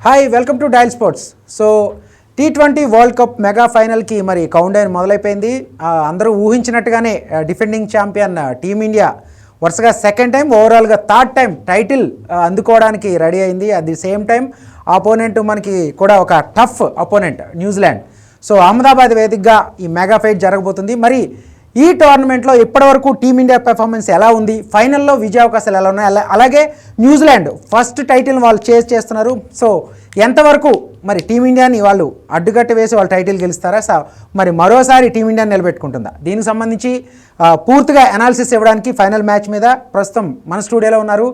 Hi welcome to Dial sports. So T20 World Cup mega ఫైనల్కి మరి countdown మొదలైపోయింది. అందరూ ఊహించినట్టుగానే డిఫెండింగ్ ఛాంపియన్ టీమిండియా వరుసగా సెకండ్ టైం ఓవరాల్గా థర్డ్ టైం టైటిల్ అందుకోవడానికి రెడీ అయింది. At the same time opponent మనకి కూడా ఒక tough opponent New Zealand. So Ahmedabad వేదికగా ఈ మెగా ఫైట్ జరగబోతుంది. మరి ఈ టోర్నమెంట్లో ఇప్పటివరకు టీమిండియా పెర్ఫార్మెన్స్ ఎలా ఉంది, ఫైనల్లో విజయావకాశాలు ఎలా ఉన్నాయి, అలాగే న్యూజిలాండ్ ఫస్ట్ టైటిల్ వాళ్ళు చేస్తున్నారు. సో ఎంతవరకు మరి టీమిండియాని వాళ్ళు అడ్డుకట్ట వేసి వాళ్ళు టైటిల్ గెలుస్తారా, మరి మరోసారి టీమిండియాని నిలబెట్టుకుంటుందా, దీనికి సంబంధించి పూర్తిగా అనాలిసిస్ ఇవ్వడానికి ఫైనల్ మ్యాచ్ మీద ప్రస్తుతం మన స్టూడియోలో ఉన్నారు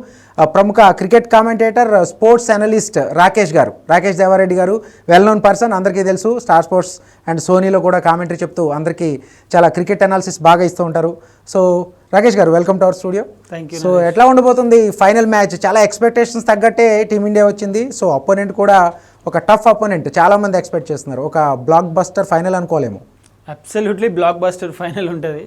ప్రముఖ cricket commentator, sports analyst Rakesh Devareddy గారు. వెల్ నోన్ పర్సన్, అందరికీ తెలుసు. స్టార్ స్పోర్ట్స్ అండ్ సోనీలో కూడా కామెంటరీ చెప్తూ అందరికీ చాలా క్రికెట్ అనాలిసిస్ బాగా ఇస్తూ ఉంటారు. సో రాకేష్ గారు, welcome to our studio. Thank you. So ఎట్లా ఉండబోతుంది ఫైనల్ మ్యాచ్? చాలా ఎక్స్పెక్టేషన్స్ తగ్గట్టే టీమిండియా వచ్చింది. సో అపోనెంట్ కూడా ఒక టఫ్ అపోనెంట్, చాలామంది ఎక్స్పెక్ట్ చేస్తున్నారు. ఒక బ్లాక్ బస్టర్ ఫైనల్ అనుకోలేము. అబ్సల్యూట్లీ బ్లాక్ బస్టర్ ఫైనల్ ఉంటుంది.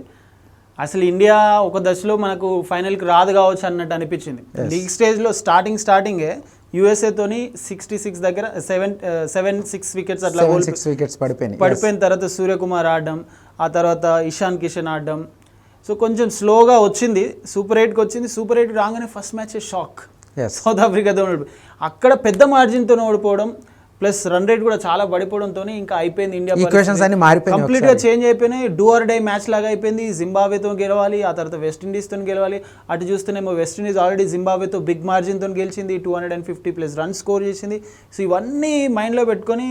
అసలు ఇండియా ఒక దశలో మనకు ఫైనల్కి రాదు కావచ్చు అన్నట్టు అనిపించింది. లీగ్ స్టేజ్లో స్టార్టింగే యూఎస్ఏతోని 66 దగ్గర 7-6 వికెట్స్ అట్లా పడిపోయిన తర్వాత సూర్యకుమార్ ఆడడం, ఆ తర్వాత ఇషాన్ కిషన్ ఆడడం. సో కొంచెం స్లోగా వచ్చింది, సూపర్ 8కి వచ్చింది. సూపర్ 8 రాగానే ఫస్ట్ మ్యాచ్ షాక్, సౌత్ ఆఫ్రికాతో అక్కడ పెద్ద మార్జిన్తో ఓడిపోవడం, ప్లస్ రన్ రేట్ కూడా చాలా పడిపోవడంతో ఇంకా అయిపోయింది. ఇండియా కంప్లీట్గా చేంజ్ అయిపోయినాయి. డూ ఆర్ డై మ్యాచ్ లాగా అయిపోయింది. జింబాబ్వేతో గెలవాలి, ఆ తర్వాత వెస్టిండీస్తో గెలవాలి. అటు చూస్తేనేమో వెస్టిండీస్ ఆల్రెడీ జింబాబ్వేతో బిగ్ మార్జిన్తో గెలిచింది, 250+ రన్స్ స్కోర్ చేసింది. సో ఇవన్నీ మైండ్లో పెట్టుకొని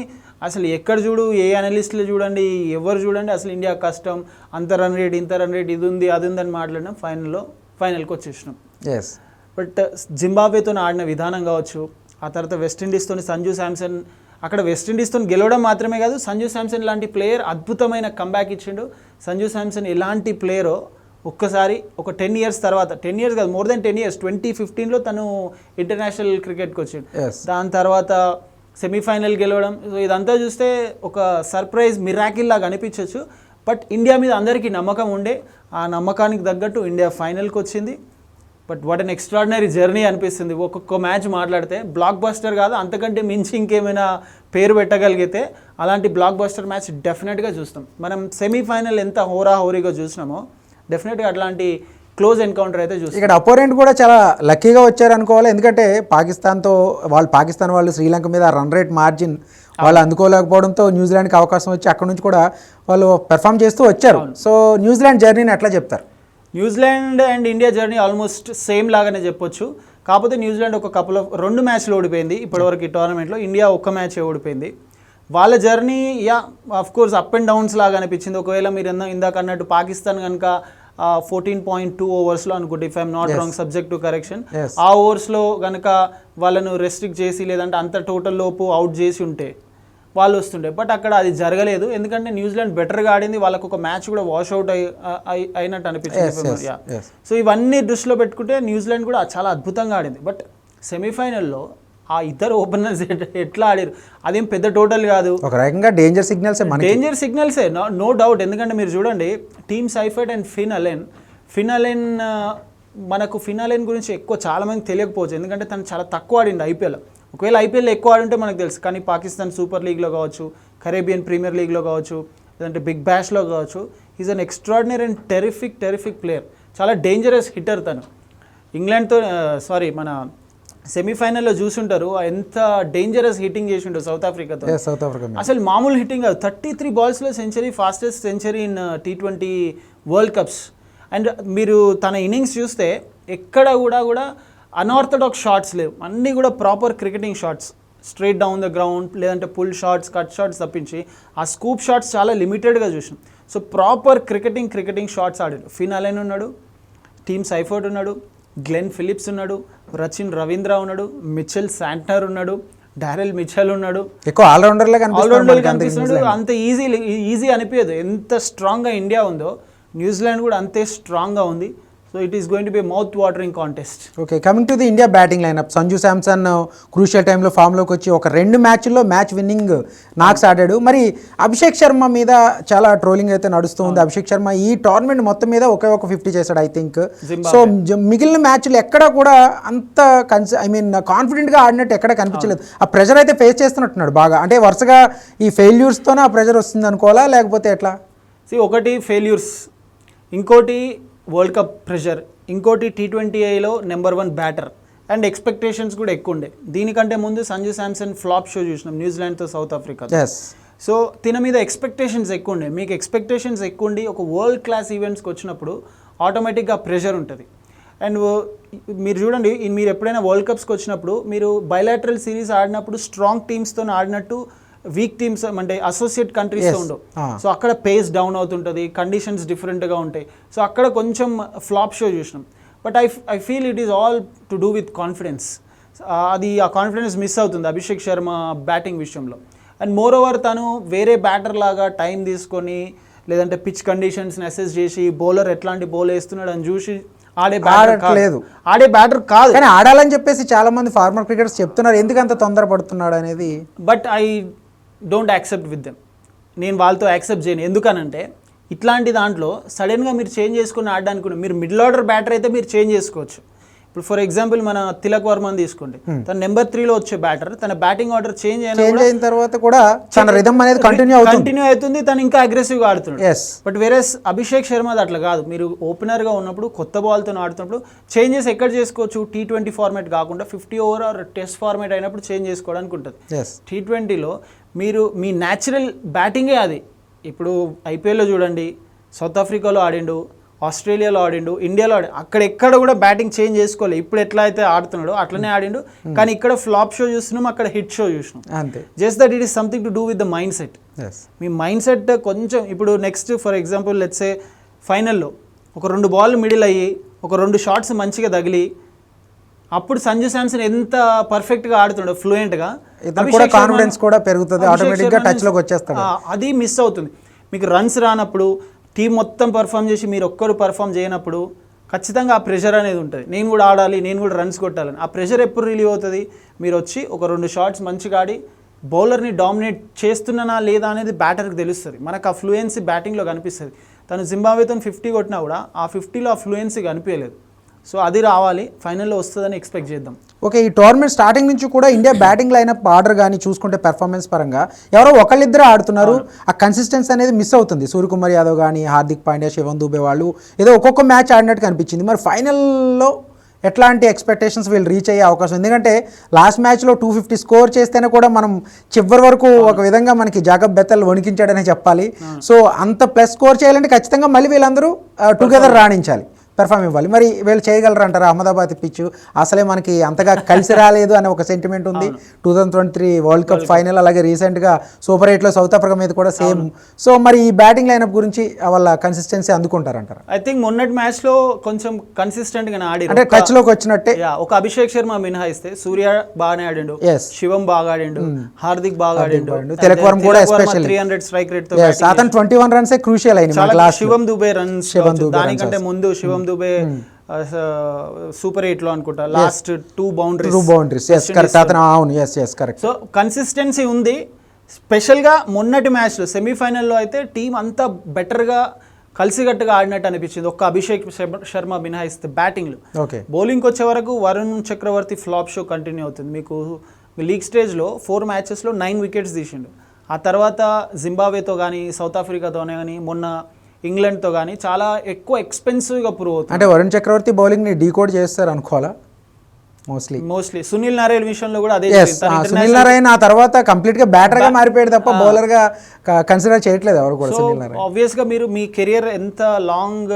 అసలు ఎక్కడ చూడు, ఏ అనలిస్టులు చూడండి, ఎవరు చూడండి, అసలు ఇండియా కష్టం, అంత రన్ రేట్, ఇంత రన్ రేట్, ఇది ఉంది అది ఉందని మాట్లాడినాం. ఫైనల్కి వచ్చేసినాం. బట్ జింబాబ్వేతో ఆడిన విధానం కావచ్చు, ఆ తర్వాత వెస్టిండీస్తో సంజు శాంసన్, అక్కడ వెస్టిండీస్తో గెలవడం మాత్రమే కాదు, సంజు శాంసన్ లాంటి ప్లేయర్ అద్భుతమైన కంబ్యాక్ ఇచ్చిండు. సంజు శాంసన్ ఎలాంటి ప్లేయరో ఒక్కసారి ఒక 10 years తర్వాత, 10 years కాదు, మోర్ దెన్ 10 years, 2015లో తను ఇంటర్నేషనల్ క్రికెట్కి వచ్చిండు. దాని తర్వాత సెమీఫైనల్ గెలవడం. సో ఇదంతా చూస్తే ఒక సర్ప్రైజ్ మిరాకిల్ లాగా అనిపించవచ్చు. బట్ ఇండియా మీద అందరికీ నమ్మకం ఉండే, ఆ నమ్మకానికి తగ్గట్టు ఇండియా ఫైనల్కి వచ్చింది. But what an extraordinary journey అనిపిస్తుంది. ఒక్కొక్క మ్యాచ్ మాట్లాడితే బ్లాక్ బస్టర్ కాదు, అంతకంటే మించి ఇంకేమైనా పేరు పెట్టగలిగితే అలాంటి బ్లాక్ బస్టర్ మ్యాచ్ డెఫినెట్గా చూస్తాం. మనం సెమీఫైనల్ ఎంత హోరాహోరీగా చూసినామో డెఫినెట్గా అట్లాంటి క్లోజ్ ఎన్కౌంటర్ అయితే చూస్తాం. ఇక్కడ అపోనెంట్ కూడా చాలా లక్కీగా వచ్చారు అనుకోవాలి. ఎందుకంటే పాకిస్తాన్ వాళ్ళు శ్రీలంక మీద రన్ రేట్ మార్జిన్ వాళ్ళు అందుకోలేకపోవడంతో న్యూజిలాండ్కి అవకాశం వచ్చి అక్కడ నుంచి కూడా వాళ్ళు పెర్ఫామ్ చేస్తూ వచ్చారు. సో న్యూజిలాండ్ జర్నీని ఎట్లా చెప్తారు? New Zealand and India journey almost same లాగానే చెప్పొచ్చు. కాకపోతే న్యూజిలాండ్ ఒక 2 మ్యాచ్లు ఓడిపోయింది ఇప్పటివరకు ఈ టోర్నమెంట్లో. ఇండియా ఒక్క మ్యాచ్ ఓడిపోయింది. వాళ్ళ journey of course up and downs లాగా అనిపించింది. ఒకవేళ మీరు ఇందాక అన్నట్టు పాకిస్తాన్ కనుక 14.2 ఓవర్స్లో అనుకుంటే, if I'm not wrong, subject to correction, ఆ ఓవర్స్లో కనుక వాళ్ళను రెస్ట్రిక్ట్ చేసి లేదంటే అంత టోటల్ లోపు అవుట్ చేసి ఉంటే వాళ్ళు వస్తుండే. బట్ అక్కడ అది జరగలేదు, ఎందుకంటే న్యూజిలాండ్ బెటర్గా ఆడింది. వాళ్ళకు ఒక మ్యాచ్ కూడా వాష్అవుట్ అయినట్టు అనిపించింది. సో ఇవన్నీ దృష్టిలో పెట్టుకుంటే న్యూజిలాండ్ కూడా చాలా అద్భుతంగా ఆడింది. బట్ సెమీఫైనల్లో ఆ ఇద్దరు ఓపెనర్స్ ఎట్లా ఆడారు, అదేం పెద్ద టోటల్ కాదు, ఒక రకంగా డేంజర్ సిగ్నల్సే నో డౌట్. ఎందుకంటే మీరు చూడండి, టీమ్ సైఫర్ట్ అండ్ ఫిన్ అలెన్ మనకు ఫిన్ అలెన్ గురించి ఎక్కువ చాలామంది తెలియకపోవచ్చు, ఎందుకంటే తను చాలా తక్కువ ఆడిండు ఐపీఎల్. ఒకవేళ ఐపీఎల్ ఎక్కువ ఆడుంటే మనకు తెలుసు, కానీ పాకిస్తాన్ సూపర్ లీగ్లో కావచ్చు, కరేబియన్ ప్రీమియర్ లీగ్లో కావచ్చు, లేదంటే బిగ్ బ్యాష్లో కావచ్చు, is an extraordinary and terrific player. చాలా డేంజరస్ హిట్టర్ తను. ఇంగ్లాండ్తో మన సెమీఫైనల్లో చూసుంటారు ఎంత డేంజరస్ హిట్టింగ్ చేసిండో సౌత్ ఆఫ్రికాతో. అసలు మామూలు హిట్టింగ్ కాదు, 33 balls century, fastest century in T20 world cups. And మీరు తన ఇన్నింగ్స్ చూస్తే ఎక్కడ కూడా అన్ఆర్థడాక్స్ షాట్స్ లేవు, అన్నీ కూడా proper cricketing shots, straight down the ground, లేదంటే పుల్ షాట్స్, కట్ షాట్స్ తప్పించి ఆ స్కూప్ షాట్స్ చాలా లిమిటెడ్గా చూసాం. సో ప్రాపర్ క్రికెటింగ్ షాట్స్ ఆడాడు. ఫిన్ అలెన్ ఉన్నాడు, టీమ్ సైఫర్ట్ ఉన్నాడు, గ్లెన్ ఫిలిప్స్ ఉన్నాడు, రచిన్ రవీంద్ర ఉన్నాడు, మిచెల్ శాంట్నర్ ఉన్నాడు, డారెల్ మిచెల్ ఉన్నాడు. ఎక్కువ ఆల్రౌండర్గా కనిపిస్తున్నాడు. అంత ఈజీ అనిపించదు. ఎంత స్ట్రాంగ్గా ఇండియా ఉందో న్యూజిలాండ్ కూడా అంతే స్ట్రాంగ్గా ఉంది. So it is going to be mouth watering contest. Okay, coming to the India batting lineup, Sanju Samson crucial టైంలో ఫామ్లోకి వచ్చి ఒక 2 మ్యాచ్ల్లో మ్యాచ్ విన్నింగ్ నాక్స్ ఆడాడు. మరి అభిషేక్ శర్మ మీద చాలా ట్రోలింగ్ అయితే నడుస్తూ ఉంది. అభిషేక్ శర్మ ఈ టోర్నమెంట్ మొత్తం మీద ఒక 50 చేశాడు ఐ థింక్. సో మిగిలిన మ్యాచ్లు ఎక్కడ కూడా అంత కాన్ఫిడెంట్గా ఆడినట్టు ఎక్కడ కనిపించలేదు. ఆ ప్రెషర్ అయితే ఫేస్ చేస్తున్నట్టున్నాడు బాగా. అంటే వరుసగా ఈ ఫెయిల్యూర్స్తోనే ఆ ప్రెషర్ వస్తుంది అనుకోవాలా లేకపోతే ఎట్లా? ఒకటి ఫెయిల్యూర్స్, ఇంకోటి వరల్డ్ కప్ ప్రెషర్, ఇంకోటి T20Iలో నెంబర్ 1 బ్యాటర్ అండ్ ఎక్స్పెక్టేషన్స్ కూడా ఎక్కువ ఉండే. దీనికంటే ముందు సంజు శాంసన్ ఫ్లాప్ షో చూసినాం న్యూజిలాండ్తో సౌత్ ఆఫ్రికా. సో తిన మీద ఎక్స్పెక్టేషన్స్ ఎక్కువ ఉండే. మీకు ఎక్స్పెక్టేషన్స్ ఎక్కువ ఉండి ఒక వరల్డ్ క్లాస్ ఈవెంట్స్కి వచ్చినప్పుడు ఆటోమేటిక్గా ప్రెషర్ ఉంటుంది. అండ్ మీరు చూడండి, మీరు ఎప్పుడైనా వరల్డ్ కప్స్కి వచ్చినప్పుడు మీరు బైలాటరల్ సిరీస్ ఆడినప్పుడు స్ట్రాంగ్ టీమ్స్తో ఆడినట్టు వీక్ టీమ్స్ అంటే అసోసియేట్ కంట్రీస్తో ఉండవు. సో అక్కడ పేస్ డౌన్ అవుతుంటుంది, కండిషన్స్ డిఫరెంట్గా ఉంటాయి. సో అక్కడ కొంచెం ఫ్లాప్ షో చూసినాం. But I feel it is all to do with confidence. అది ఆ కాన్ఫిడెన్స్ మిస్ అవుతుంది అభిషేక్ శర్మ బ్యాటింగ్ విషయంలో. అండ్ మోర్ ఓవర్ తను వేరే బ్యాటర్ లాగా టైం తీసుకొని లేదంటే పిచ్ కండిషన్స్ని అసెస్ చేసి బౌలర్ ఎట్లాంటి బౌల్ వేస్తున్నాడు అని చూసి ఆడే బ్యాటర్ కాదు. కానీ ఆడాలని చెప్పేసి చాలా మంది ఫార్మర్ క్రికెటర్స్ చెప్తున్నారు, ఎందుకంత తొందరపడుతున్నాడు అనేది. But I don't accept with them. నేను వాళ్ళతో యాక్సెప్ట్ చేయను. ఎందుకనంటే ఇట్లాంటి దాంట్లో సడన్గా మీరు చేంజ్ చేసుకుని ఆడడానికి మీరు మిడిల్ ఆర్డర్ బ్యాటర్ అయితే మీరు చేంజ్ చేసుకోవచ్చు. ఇప్పుడు ఫర్ ఎగ్జాంపుల్ మన తిలక్ వర్మని తీసుకోండి, తన నెంబర్ 3లో వచ్చే బ్యాటర్ తన బ్యాటింగ్ ఆర్డర్ చేంజ్ అయిన తర్వాత కూడా తన రిథమ్ అనేది కంటిన్యూ అవుతుంది, తను ఇంకా అగ్రెసివ్గా ఆడుతున్నాడు. బట్ వేరేస్ అభిషేక్ శర్మ అట్లా కాదు. మీరు ఓపెనర్గా ఉన్నప్పుడు కొత్త బాల్తో ఆడుతున్నప్పుడు చేంజెస్ ఎక్కడ చేసుకోవచ్చు? T20 ఫార్మాట్ కాకుండా 50 ఓవర్ ఆర్ టెస్ట్ ఫార్మాట్ అయినప్పుడు చేంజ్ చేసుకోవడానికి ఉంటుంది. T20లో మీరు మీ న్యాచురల్ బ్యాటింగే అది. ఇప్పుడు ఐపీఎల్లో చూడండి, సౌత్ ఆఫ్రికాలో ఆడిండు, ఆస్ట్రేలియాలో ఆడిండు, ఇండియాలో ఆడిండు, అక్కడ ఎక్కడ కూడా బ్యాటింగ్ చేంజ్ చేసుకోవాలి. ఇప్పుడు ఎట్లా అయితే ఆడుతున్నాడో అట్లనే ఆడిండు. కానీ ఇక్కడ ఫ్లాప్ షో చూస్తున్నాం, అక్కడ హిట్ షో చూసినాం. అంతే. Just that it is something to do with the mind set. Me mind set కొంచెం ఇప్పుడు next for example let's say ఫైనల్లో ఒక 2 బాల్ మిడిల్ అయ్యి ఒక 2 షాట్స్ మంచిగా తగిలి అప్పుడు సంజు శాంసన్ ఎంత పర్ఫెక్ట్గా ఆడుతుండో ఫ్లూయెంట్గా, కాన్ఫిడెన్స్ కూడా పెరుగుతుంది, ఆటోమేటిక్గా టచ్లోకి వచ్చేస్తాడు. అది మిస్ అవుతుంది. మీకు రన్స్ రానప్పుడు టీం మొత్తం పర్ఫామ్ చేసి మీరు ఒక్కరు పర్ఫామ్ చేయనప్పుడు ఖచ్చితంగా ఆ ప్రెషర్ అనేది ఉంటుంది. నేను కూడా ఆడాలి, నేను కూడా రన్స్ కొట్టాలని. ఆ ప్రెషర్ ఎప్పుడు రిలీవ్ అవుతుంది? మీరు వచ్చి ఒక 2 షాట్స్ మంచిగా ఆడి బౌలర్ని డామినేట్ చేస్తున్నానా లేదా అనేది బ్యాటర్కి తెలుస్తుంది. మనకు ఆ ఫ్లూయెన్సీ బ్యాటింగ్లో కనిపిస్తుంది. తను జింబాబ్వేతో 50 కొట్టినా కూడా ఆ 50లో ఆ ఫ్లూయెన్సీ కనిపించలేదు. సో అది రావాలి, ఫైనల్లో వస్తుందని ఎక్స్పెక్ట్ చేద్దాం. ఓకే, ఈ టోర్నమెంట్ స్టార్టింగ్ నుంచి కూడా ఇండియా బ్యాటింగ్ లైనప్ ఆర్డర్ కానీ చూసుకుంటే పెర్ఫార్మెన్స్ పరంగా ఎవరో ఒకళ్ళిద్దరు ఆడుతున్నారు, ఆ కన్సిస్టెన్సీ అనేది మిస్ అవుతుంది. సూర్యకుమార్ యాదవ్ కానీ, హార్దిక్ పాండ్యా, శివం దూబే వాళ్ళు ఏదో ఒక్కొక్క మ్యాచ్ ఆడినట్టు కనిపించింది. మరి ఫైనల్లో ఎట్లాంటి ఎక్స్పెక్టేషన్స్ వీళ్ళు రీచ్ అయ్యే అవకాశం? ఎందుకంటే లాస్ట్ మ్యాచ్లో 250 స్కోర్ చేస్తేనే కూడా మనం చివరి వరకు ఒక విధంగా మనకి జాకబ్ బెత్తల్ వణికించాడనే చెప్పాలి. సో అంత ప్లస్ స్కోర్ చేయాలంటే ఖచ్చితంగా మళ్ళీ వీళ్ళందరూ టుగెదర్ రాణించాలి, పెర్ఫామ్ ఇవ్వాలి. మరి వీళ్ళు చేయగలరు అంటారా? అహ్మదాబాద్ పిచ్ అసలే మనకి అంతగా కలిసి రాలేదు అనే ఒక సెంటిమెంట్ ఉంది. 2023 వరల్డ్ కప్ ఫైనల్, అలాగే రీసెంట్గా సూపర్ 8లో సౌత్ ఆఫ్రికా మీద కూడా సేమ్. సో మరి ఈ బ్యాటింగ్ లైనప్ గురించి వాళ్ళ కన్సిస్టెన్సీ అందుకుంటారంటారా? ఐ థింక్ మొన్నటి మ్యాచ్లో కొంచెం కన్సిస్టెంట్గా ఆడి అంటే టచ్లోకి వచ్చినట్టే. ఒక అభిషేక్ శర్మ మినహాయిస్తే సూర్య బాగానే ఆడిండు, శివం బాగా ఆడిండు, హార్దిక్ బాగా ఆడిండు, తిలక్ వర్మ కూడా ఎస్పెషల్లీ 300 స్ట్రైక్ రేట్ తో అతను 21 రన్సే క్రూషియల్ అయినాయి. శివం దుబే రన్స్ దానికంటే ముందు శివం దుబే సూపర్ 8లో అనుకుంటా లాస్ట్ 2 బౌండరీస్. సో కన్సిస్టెన్సీ ఉంది. స్పెషల్గా మొన్నటి మ్యాచ్లో సెమీఫైనల్లో అయితే టీం అంతా బెటర్గా కలిసికట్టుగా ఆడినట్టు అనిపించింది. ఒక్క అభిషేక్ శర్మ మినహాయిస్తే బ్యాటింగ్లో. బౌలింగ్కి వచ్చే వరకు వరుణ్ చక్రవర్తి ఫ్లాప్ షో కంటిన్యూ అవుతుంది. మీకు లీగ్ స్టేజ్లో 4 మ్యాచెస్లో 9 వికెట్స్ తీసిండు. ఆ తర్వాత జింబాబ్వేతో కానీ, సౌత్ ఆఫ్రికాతోనే కానీ, మొన్న ఇంగ్లాండ్తో కానీ చాలా ఎక్కువ ఎక్స్పెన్సివ్గా ప్రూవ్ అవుతుంది. అంటే వరుణ్ చక్రవర్తి బౌలింగ్ని డీకోడ్ చేస్తారు అనుకోవాలా? మోస్ట్లీ సునీల్ నారాయణ్ విషయంలో కూడా అదే. సునీల్ నారాయణ్ ఆ తర్వాత కంప్లీట్గా బ్యాటర్గా మారిపోయాడు తప్ప బౌలర్గా కన్సిడర్ చేయట్లేదు ఎవరు కూడా. సునీల్ నారాయణ్ ఆబ్వియస్గా మీరు మీ కెరియర్ ఎంత లాంగ్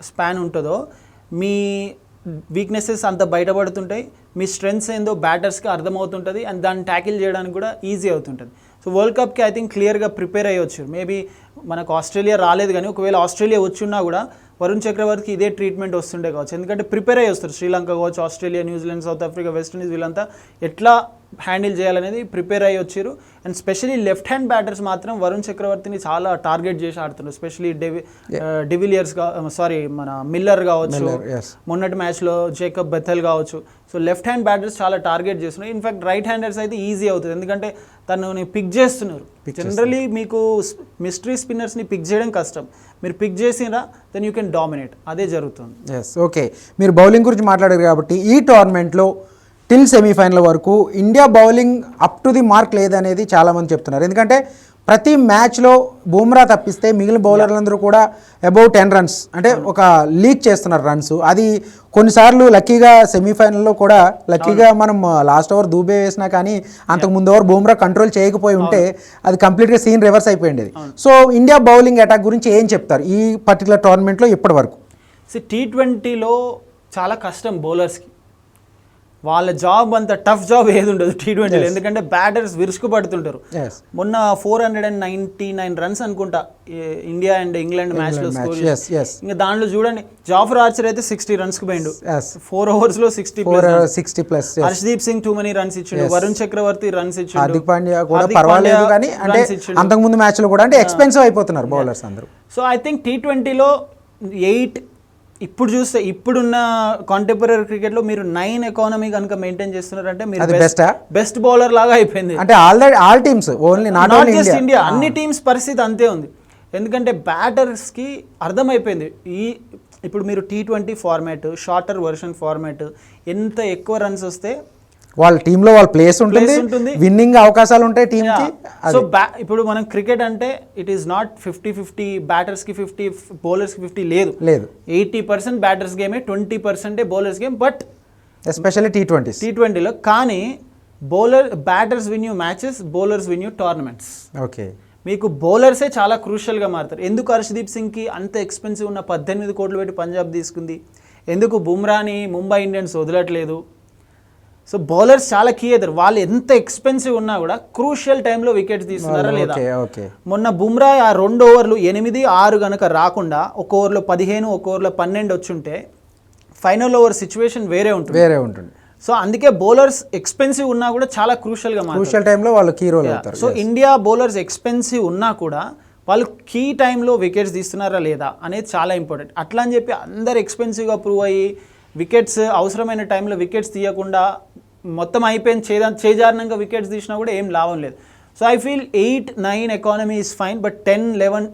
స్పాన్ ఉంటుందో మీ వీక్నెసెస్ అంత బయటపడుతుంటాయి, మీ స్ట్రెంగ్స్ ఏందో బ్యాటర్స్కి అర్థమవుతుంటుంది, అండ్ దాన్ని ట్యాకిల్ చేయడానికి కూడా ఈజీ అవుతుంటుంది. సో వరల్డ్ కప్కి ఐ థింక్ క్లియర్గా ప్రిపేర్ అయ్యొచ్చు. మేబీ మనకు ఆస్ట్రేలియా రాలేదు కానీ ఒకవేళ ఆస్ట్రేలియా వచ్చినా కూడా వరుణ్ చక్రవర్తికి ఇదే ట్రీట్మెంట్ వస్తుండే కావచ్చు. ఎందుకంటే ప్రిపేర్ అయ్యి వస్తారు. శ్రీలంక కావచ్చు, Australia, New Zealand, south Africa, west Indies వీళ్ళంతా ఎట్లా హ్యాండిల్ చేయాలనేది ప్రిపేర్ అయ్యి వచ్చారు. And specially left hand batters మాత్రం వరుణ్ చక్రవర్తిని చాలా టార్గెట్ చేసి ఆడుతున్నారు. స్పెషలీ డివిలియర్స్ మన మిల్లర్ కావచ్చు, మొన్నటి మ్యాచ్లో జేకబ్ బెథెల్ కావచ్చు. సో లెఫ్ట్ హ్యాండ్ బ్యాటర్స్ చాలా టార్గెట్ చేస్తున్నారు. ఇన్ఫాక్ట్ రైట్ హ్యాండర్స్ అయితే ఈజీ అవుతుంది, ఎందుకంటే తనని పిక్ చేస్తున్నారు. జనరలీ మీకు మిస్టరీ స్పిన్నర్స్ని పిక్ చేయడం కష్టం, మీరు పిక్ చేసినా దెన్ యూ కెన్ డామినేట్, అదే జరుగుతుంది. Yes, okay. మీరు బౌలింగ్ గురించి మాట్లాడారు కాబట్టి ఈ టోర్నమెంట్లో టిల్ సెమీఫైనల్ వరకు India bowling up to the mark లేదనేది చాలామంది చెప్తున్నారు. ఎందుకంటే ప్రతి మ్యాచ్లో బూమ్రా తప్పిస్తే మిగిలిన బౌలర్లందరూ కూడా అబౌవ్ 10 రన్స్ అంటే ఒక లీక్ చేస్తున్నారు రన్స్. అది కొన్నిసార్లు లక్కీగా సెమీఫైనల్లో కూడా లక్కీగా మనం లాస్ట్ ఓవర్ దూబే వేసినా కానీ అంతకు ముందు ఓవర్ బూమ్రా కంట్రోల్ చేయకపోయి ఉంటే అది కంప్లీట్గా సీన్ రివర్స్ అయిపోయింది. సో ఇండియా బౌలింగ్ అటాక్ గురించి ఏం చెప్తారు ఈ పర్టికులర్ టోర్నమెంట్లో ఇప్పటి వరకు? T20లో చాలా కష్టం బౌలర్స్కి, వాళ్ళ జాబ్ అంత టఫ్ జాబ్ ఏది ఉండదు T20లో, ఎందుకంటే బ్యాటర్స్ విరుచుకు పడుతుంటారు. మొన్న 499 రన్స్ అనుకుంటా ఇండియా అండ్ ఇంగ్లాండ్ మ్యాచ్లో స్కోర్ చేసి, ఇంకా దాంట్లో చూడండి జాఫర్ ఆర్చర్ అయితే 60 రన్స్కి పోయిండు 4 ఓవర్స్లో 60+. Harshdeep Singh too many runs ఇచ్చిండు, వరుణ్ చక్రవర్తి రన్స్ ఇచ్చిండు, హార్దిక్ పాండ్యా కూడా పర్వాలేదు కానీ అంటే అంతకుముందు మ్యాచ్లో కూడా అంటే ఎక్స్పెన్సివ్ అయిపోతున్నారు బౌలర్స్ అందరూ. సో ఐ థింక్ T20లో 8 ఇప్పుడు చూస్తే ఇప్పుడున్న కాంటెంపరీ క్రికెట్లో మీరు 9 ఎకానమీ కనుక మెయింటైన్ చేస్తున్నారంటే మీరు బెస్ట్ బౌలర్ లాగా అయిపోయింది. అంటే all teams, only not just India, అన్ని టీమ్స్ పరిస్థితి అంతే ఉంది. ఎందుకంటే బ్యాటర్స్కి అర్థమైపోయింది ఇప్పుడు మీరు T20 format, shorter version format, ఎంత ఎక్కువ రన్స్ వస్తే వాళ్ళ టీంలో వాళ్ళ ప్లేస్ ఉంటుంది, విన్నింగ్ అవకాశాలు ఉంటాయి టీంకి. సో ఇప్పుడు మనం క్రికెట్ అంటే ఇట్ ఈస్ నాట్ 50-50, బ్యాటర్స్కి 50, బౌలర్స్కి 50 లేదు. 80% బ్యాటర్స్ గేమే, 20% బౌలర్స్ గేమ్. బట్ ఎస్పెషల్లీ T20లో కానీ batters win you matches, bowlers win you tournaments. Okay, మీకు బౌలర్సే చాలా క్రూషియల్గా మారుతారు. ఎందుకు హర్షదీప్ సింగ్కి అంత ఎక్స్పెన్సివ్ ఉన్న 18 కోట్లు పెట్టి పంజాబ్ తీసుకుంది, ఎందుకు బుమ్రాని ముంబై ఇండియన్స్ వదలట్లేదు? సో బౌలర్స్ చాలా కీ అవుతారు. వాళ్ళు ఎంత ఎక్స్పెన్సివ్ ఉన్నా కూడా క్రూషియల్ టైంలో వికెట్స్ తీస్తున్నారా లేదా? మొన్న బుమ్రా ఆ 2 ఓవర్లు 8-6 కనుక రాకుండా 1 ఓవర్లో 15, 1 ఓవర్లో 12 వచ్చుంటే ఫైనల్ ఓవర్ సిచ్యువేషన్ వేరే ఉంటుంది. సో అందుకే బౌలర్స్ ఎక్స్పెన్సివ్ ఉన్నా కూడా చాలా క్రూషియల్గా క్రూషియల్ టైంలో వాళ్ళు కీ రోల్ అవుతారు. సో ఇండియా బౌలర్స్ ఎక్స్పెన్సివ్ ఉన్నా కూడా వాళ్ళు కీ టైంలో వికెట్స్ తీస్తున్నారా లేదా అనేది చాలా ఇంపార్టెంట్. అట్లా అని చెప్పి అందరు ఎక్స్పెన్సివ్గా ప్రూవ్ అయ్యి వికెట్స్ అవసరమైన టైంలో వికెట్స్ తీయకుండా మొత్తం అయిపోయింది చేజారినంగా వికెట్స్ తీసినా కూడా ఏం లాభం లేదు. So I feel 8-9 economy is fine, but 10, 11,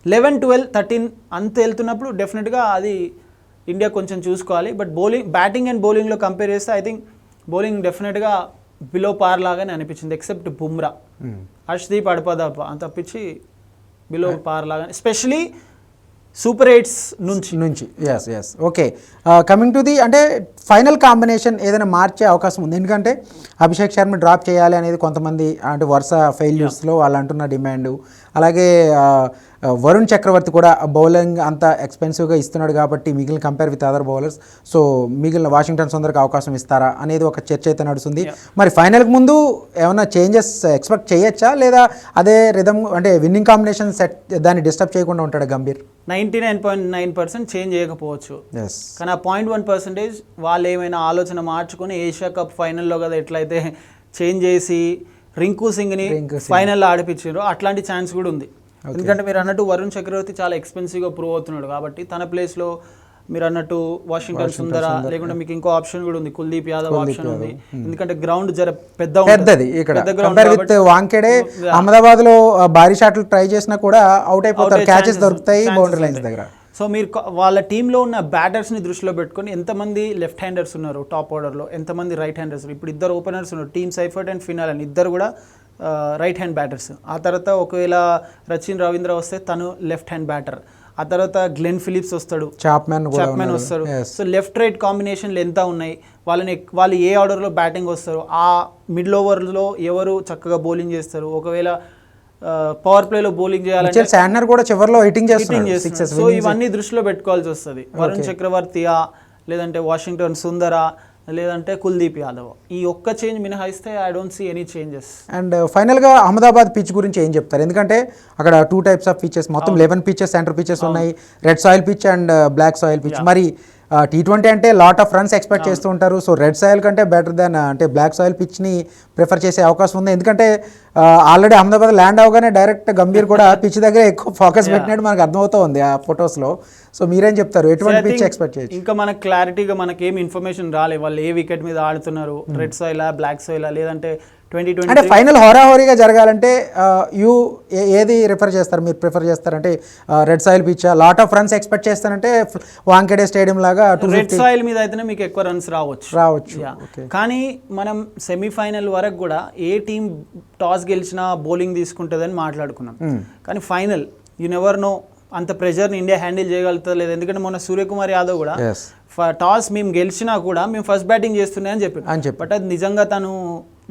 12, 13 అంత వెళ్తున్నప్పుడు డెఫినెట్గా అది ఇండియా కొంచెం చూసుకోవాలి. బట్ బ్యాటింగ్ అండ్ బౌలింగ్లో కంపేర్ చేస్తే ఐ థింక్ బౌలింగ్ డెఫినెట్గా బిలో పార్ లాగానే అనిపించింది, ఎక్సెప్ట్ బుమ్రా. హర్షదీప్ అడపదప్ప అంత తప్పించి బిలో పార్ లాగానే, ఎస్పెషలీ సూపర్ 8s నుంచి. Yes. Okay, coming to the అంటే ఫైనల్ కాంబినేషన్ ఏదైనా మార్చే అవకాశం ఉంది, ఎందుకంటే అభిషేక్ శర్మ డ్రాప్ చేయాలి అనేది కొంతమంది అంటే వరుస ఫెయిల్యూర్స్లో వాళ్ళు అంటున్న డిమాండ్. అలాగే వరుణ్ చక్రవర్తి కూడా బౌలింగ్ అంత ఎక్స్పెన్సివ్గా ఇస్తున్నాడు కాబట్టి మిగిలిన compare with other bowlers, so మిగిలిన వాషింగ్టన్ సుందర్కి అవకాశం ఇస్తారా అనేది ఒక చర్చ అయితే నడుస్తుంది. మరి ఫైనల్కి ముందు ఏమైనా చేంజెస్ ఎక్స్పెక్ట్ చేయొచ్చా, లేదా అదే రిథమ్ అంటే విన్నింగ్ కాంబినేషన్ సెట్ దాన్ని డిస్టర్బ్ చేయకుండా ఉంటాడు గంభీర్? 99.9% చేంజ్ చేయకపోవచ్చు, కానీ ఆ 0.1% వాళ్ళు ఏమైనా ఆలోచన మార్చుకొని ఏషియా కప్ ఫైనల్లో కదా ఎట్లయితే చేంజ్ చేసి రింకు సింగ్ని ఫైనల్లో ఆడిపించారు అట్లాంటి ఛాన్స్ కూడా ఉంది. ఎందుకంటే మీరు అన్నట్టు వరుణ్ చక్రవర్తి చాలా ఎక్స్పెన్సివ్గా ప్రూవ్ అవుతున్నాడు కాబట్టి తన ప్లేస్లో మీరు అన్నట్టు వాషింగ్టన్ సుందరా, లేకుంటే మీకు ఇంకో ఆప్షన్ కూడా ఉంది, కుల్దీప్ యాదవ్ ఆప్షన్ ఉంది. ఎందుకంటే గ్రౌండ్ జర పెద్దది వాంకెడే అహ్మదాబాద్ లో భారీ షాట్లు ట్రై చేసినా కూడా అవుట్ అయిపోతారు, క్యాచెస్ దొరుకుతాయి బౌండరీ లైన్స్ దగ్గర. సో మీరు వాళ్ళ టీంలో ఉన్న బ్యాటర్స్ని దృష్టిలో పెట్టుకొని ఎంతమంది లెఫ్ట్ హ్యాండర్స్ ఉన్నారు టాప్ ఆర్డర్లో, ఎంతమంది రైట్ హ్యాండర్స్ ఉన్నారు. ఇప్పుడు 2 ఓపెనర్స్ ఉన్నారు, టీమ్ సైఫర్ట్ అండ్ ఫినాల్ అని, ఇద్దరు కూడా రైట్ హ్యాండ్ బ్యాటర్స్. ఆ తర్వాత ఒకవేళ రచిన్ రవీంద్ర వస్తే తను లెఫ్ట్ హ్యాండ్ బ్యాటర్. ఆ తర్వాత గ్లెన్ ఫిలిప్స్ వస్తాడు, చాప్మెన్ వస్తారు. సో లెఫ్ట్ రైట్ కాంబినేషన్లు ఎంత ఉన్నాయి, వాళ్ళు ఏ ఆర్డర్లో బ్యాటింగ్ వస్తారు, ఆ మిడిల్ ఓవర్లో ఎవరు చక్కగా బౌలింగ్ చేస్తారు, ఒకవేళ పవర్ ప్లేలో బౌలింగ్ చేయాలంటే శాంట్నర్ కూడా చివర్లో హిట్టింగ్ చేస్తారు. సో ఇవన్నీ దృష్టిలో పెట్టుకోవాల్సి వస్తుంది. వరుణ్ చక్రవర్తియా, లేదంటే వాషింగ్టన్ సుందరా, లేదంటే కుల్దీప్ యాదవ్, ఈ ఒక్క చేంజ్ మినహాయిస్తే I don't see any changes. And ఫైనల్గా అహ్మదాబాద్ పిచ్ గురించి ఏం చెప్తారు? ఎందుకంటే అక్కడ 2 types ఆఫ్ పిచెస్, మొత్తం 11 పిచెస్, సెంటర్ పిచెస్ ఉన్నాయి, red soil pitch and black soil pitch. మరి T20 అంటే లాట్ ఆఫ్ రన్స్ ఎక్స్పెక్ట్ చేస్తూ ఉంటారు. సో రెడ్ సాయిల్ కంటే బెటర్ దాన్ అంటే బ్లాక్ సాయిల్ పిచ్ని ప్రిఫర్ చేసే అవకాశం ఉంది. ఎందుకంటే ఆల్రెడీ అహ్మదాబాద్ ల్యాండ్ అవగానే డైరెక్ట్ గంభీర్ కూడా పిచ్ దగ్గర ఎక్కువ ఫోకస్ పెట్టినట్టు మనకు అర్థమవుతూ ఉంది ఆ ఫొటోస్లో. సో మీరేం చెప్తారు, ఎటువంటి పిచ్ ఎక్స్పెక్ట్ చేయొచ్చు? ఇంకా మనకు క్లారిటీగా మనకి ఏం ఇన్ఫర్మేషన్ రాలేదు, వాళ్ళు ఏ వికెట్ మీద ఆడుతున్నారు, రెడ్ సాయిలా బ్లాక్ సాయిలా, లేదంటే 2020 అంటే ఫైనల్ హోరాహోరీగా జరగాలంటే ఏది రిఫర్ చేస్తారు, మీరు ప్రిఫర్ చేస్తారంటే red soil pitch lot of runs expect చేస్తారంటే వాంఖేడే స్టేడియం లాగా రెడ్ సాయిల్ మీద అయితేనే మీకు ఎక్కువ రన్స్ రావచ్చు. Okay. కానీ మనం సెమీఫైనల్ వరకు కూడా ఏ టీం టాస్ గెలిచినా బౌలింగ్ తీసుకుంటుందని మాట్లాడుకున్నాం. కానీ ఫైనల్ యు నెవర్ నో, అంత ప్రెషర్ని ఇండియా హ్యాండిల్ చేయగలుగుతా లేదు. ఎందుకంటే మొన్న సూర్యకుమార్ యాదవ్ కూడా టాస్ మేము గెలిచినా కూడా మేము ఫస్ట్ బ్యాటింగ్ చేస్తున్నాయని చెప్పి, బట్ అది నిజంగా తను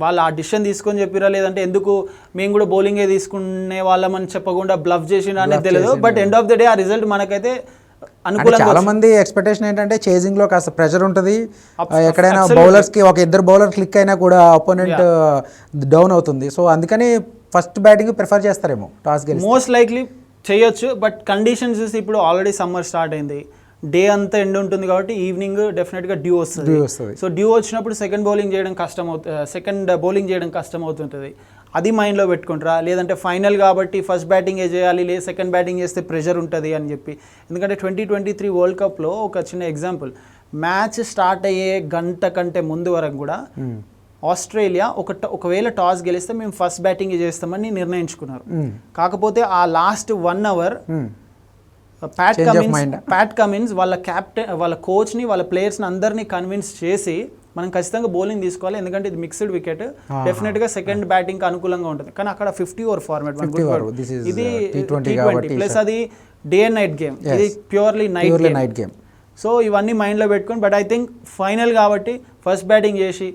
వాళ్ళు ఆ డిసిషన్ తీసుకొని చెప్పిరా, లేదంటే ఎందుకు మేము కూడా బౌలింగే తీసుకునే వాళ్ళమని చెప్పకుండా బ్లఫ్ చేసిండు అనేది తెలియదు. But end of the day ఆ రిజల్ట్ మనకైతే అనుకూలంగా. చాలా మంది ఎక్స్పెక్టేషన్ ఏంటంటే చేజింగ్ లో కాస్త ప్రెషర్ ఉంటుంది, ఎక్కడైనా బౌలర్స్ కి ఒక ఇద్దరు బౌలర్ క్లిక్ అయినా కూడా అపోనెంట్ డౌన్ అవుతుంది. సో అందుకని ఫస్ట్ బ్యాటింగ్ ప్రిఫర్ చేస్తారేమో టాస్ గెలిచి. మోస్ట్ లైక్లీ చేయొచ్చు, బట్ కండిషన్స్ చూసి ఇప్పుడు ఆల్రెడీ సమ్మర్ స్టార్ట్ అయింది, డే అంతా ఎండ్ ఉంటుంది కాబట్టి ఈవినింగ్ డెఫినెట్గా డ్యూ వస్తుంది. సో డ్యూ వచ్చినప్పుడు సెకండ్ బౌలింగ్ చేయడం కష్టం అవుతుంటుంది. అది మైండ్లో పెట్టుకుంటారా, లేదంటే ఫైనల్ కాబట్టి ఫస్ట్ బ్యాటింగే చేయాలి, లేదు సెకండ్ బ్యాటింగ్ చేస్తే ప్రెషర్ ఉంటుంది అని చెప్పి. ఎందుకంటే 2023 వరల్డ్ కప్లో ఒక చిన్న ఎగ్జాంపుల్, మ్యాచ్ స్టార్ట్ అయ్యే గంట కంటే ముందు వరకు కూడా ఆస్ట్రేలియా ఒకవేళ టాస్ గెలిస్తే మేము ఫస్ట్ బ్యాటింగ్ చేస్తామని నిర్ణయించుకున్నారు. కాకపోతే ఆ లాస్ట్ 1 hour ప్యాట్ కమిన్స్ వాళ్ళ క్యాప్టెన్, వాళ్ళ కోచ్ని, వాళ్ళ ప్లేయర్స్ని అందరినీ కన్విన్స్ చేసి మనం ఖచ్చితంగా బౌలింగ్ తీసుకోవాలి, ఎందుకంటే ఇది మిక్స్డ్ వికెట్, డెఫినెట్గా సెకండ్ బ్యాటింగ్కి అనుకూలంగా ఉంటుంది. కానీ అక్కడ 50 over ఫార్మాట్, ఇది T20 ప్లస్ అది డే అండ్ నైట్ గేమ్, ఇది ప్యూర్లీ నైట్ గేమ్. సో ఇవన్నీ మైండ్లో పెట్టుకొని, బట్ ఐ థింక్ ఫైనల్ కాబట్టి ఫస్ట్ బ్యాటింగ్ చేసి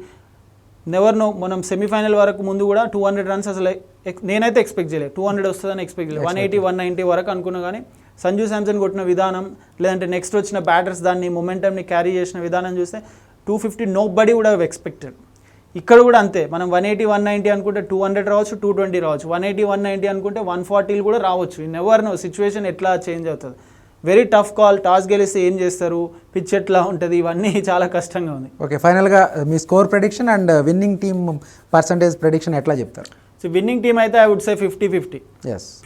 నెవర్ నో. మనం సెమీఫైనల్ వరకు ముందు కూడా 200 runs అసలు నేనైతే ఎక్స్పెక్ట్ చేయలేదు, 200 వస్తుందని ఎక్స్పెక్ట్ చేయలేదు. 180, 190 వరకు అనుకున్నా. కానీ సంజు శాంసన్ కొట్టిన విధానం, లేదంటే నెక్స్ట్ వచ్చిన బ్యాటర్స్ దాన్ని మొమెంటమ్ని క్యారీ చేసిన విధానం చూస్తే 250 nobody would have expected. ఇక్కడ కూడా అంతే, మనం 180, 190 అనుకుంటే 200 రావచ్చు, 220 రావచ్చు, 180, 190 అనుకుంటే 140 కూడా రావచ్చు. నెవర్ నో సిచ్యువేషన్ ఎట్లా చేంజ్ అవుతుంది. Very tough call. టాస్ గెలిస్తే ఏం చేస్తారు, పిచ్ ఎట్లా ఉంటుంది, ఇవన్నీ చాలా కష్టంగా ఉంది. ఓకే, ఫైనల్గా మీ score prediction and winning team percentage prediction ఎట్లా చెప్తారు? సో విన్నింగ్ టీమ్ అయితే I would say 50-50,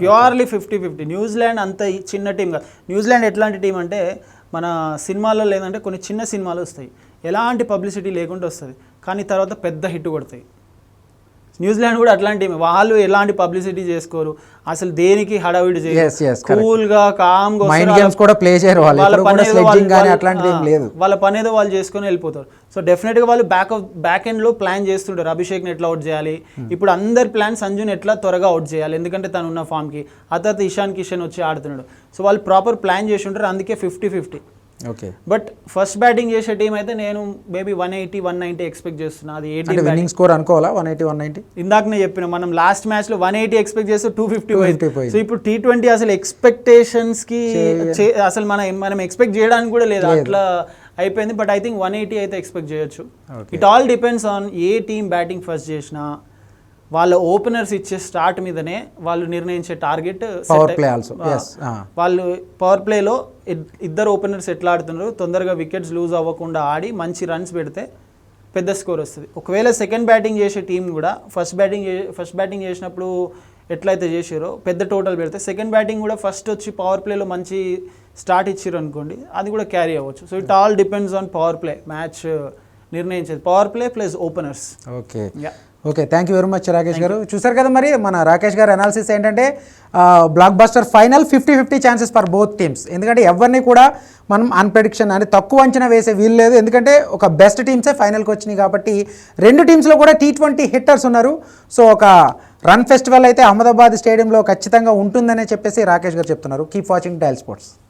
purely 50-50. New Zealand అంత చిన్న టీమ్ కాదు. న్యూజిలాండ్ ఎట్లాంటి టీం అంటే మన సినిమాల్లో లేదంటే కొన్ని చిన్న సినిమాలు వస్తాయి, ఎలాంటి పబ్లిసిటీ లేకుండా వస్తుంది, కానీ తర్వాత పెద్ద హిట్ కొడతాయి. న్యూజిలాండ్ కూడా అట్లాంటి టీం, వాళ్ళు ఎలాంటి పబ్లిసిటీ చేసుకోరు, అసలు దేనికి హడావిడి చేయరు, కూల్గా కామ్గా వాళ్ళ పని ఏదో వాళ్ళు చేసుకొని వెళ్ళిపోతారు. సో డెఫినెట్గా వాళ్ళు బ్యాక్ ఎండ్లో ప్లాన్ చేస్తుంటారు, అభిషేక్ని ఎట్లా అవుట్ చేయాలి, ఇప్పుడు అందరి ప్లాన్ సంజుని ఎట్లా త్వరగా అవుట్ చేయాలి, ఎందుకంటే తను ఉన్న ఫామ్కి. ఆ తర్వాత ఇషాన్ కిషన్ వచ్చి ఆడుతున్నాడు. సో వాళ్ళు ప్రాపర్ ప్లాన్ చేసి ఉంటారు, అందుకే 50-50. ఓకే, బట్ ఫస్ట్ బ్యాటింగ్ చేసే టీం అయితే నేను మేబీ 180, 190 ఎక్స్పెక్ట్ చేస్తున్నా. అది విన్నింగ్ స్కోర్ అనుకోవాలా 180, 190? ఇందాకనే చెప్పిన, మనం లాస్ట్ మ్యాచ్ లో 180 ఎక్స్పెక్ట్ చేస్తే 250 పోయింది. సో ఇప్పుడు T20 అసలు ఎక్స్పెక్టేషన్స్ కి అసలు మనం ఎక్స్పెక్ట్ చేయడానికి కూడా లేదు, అట్లా అయిపోయింది. బట్ ఐ థింక్ 180 అయితే ఎక్స్పెక్ట్ చేయొచ్చు. It all depends on a team batting first చేసినా, వాళ్ళ ఓపెనర్స్ ఇచ్చే స్టార్ట్ మీదనే వాళ్ళు నిర్ణయించే టార్గెట్. వాళ్ళు పవర్ ప్లేలో ఇద్దరు ఓపెనర్స్ ఎట్లా ఆడుతున్నారు, తొందరగా వికెట్స్ లూజ్ అవ్వకుండా ఆడి మంచి రన్స్ పెడితే పెద్ద స్కోర్ వస్తుంది. ఒకవేళ సెకండ్ బ్యాటింగ్ చేసే టీం కూడా ఫస్ట్ బ్యాటింగ్ చేసినప్పుడు ఎట్లయితే చేసారో పెద్ద టోటల్ పెడితే, సెకండ్ బ్యాటింగ్ కూడా ఫస్ట్ వచ్చి పవర్ ప్లేలో మంచి స్టార్ట్ ఇచ్చారు అనుకోండి, అది కూడా క్యారీ అవ్వచ్చు. So it all depends on power play. Match నిర్ణయించేది power play plus openers. Okay, thank you very much Rakesh గారు. చూసారు కదా మరి మన రాకేష్ గారు అనాలిసిస్ ఏంటంటే blockbuster final 50-50 chances for both teams. ఎందుకంటే ఎవరిని కూడా మనం అన్ప్రెడిక్షన్ అని తక్కువ అంచనా వేసే వీలు లేదు, ఎందుకంటే ఒక బెస్ట్ టీమ్సే ఫైనల్కి వచ్చినాయి కాబట్టి. రెండు టీమ్స్లో కూడా T20 హిట్టర్స్ ఉన్నారు. సో ఒక రన్ ఫెస్టివల్ అయితే అహ్మదాబాద్ స్టేడియంలో ఖచ్చితంగా ఉంటుందనే చెప్పేసి రాకేష్ గారు చెప్తున్నారు. Keep watching dial sports.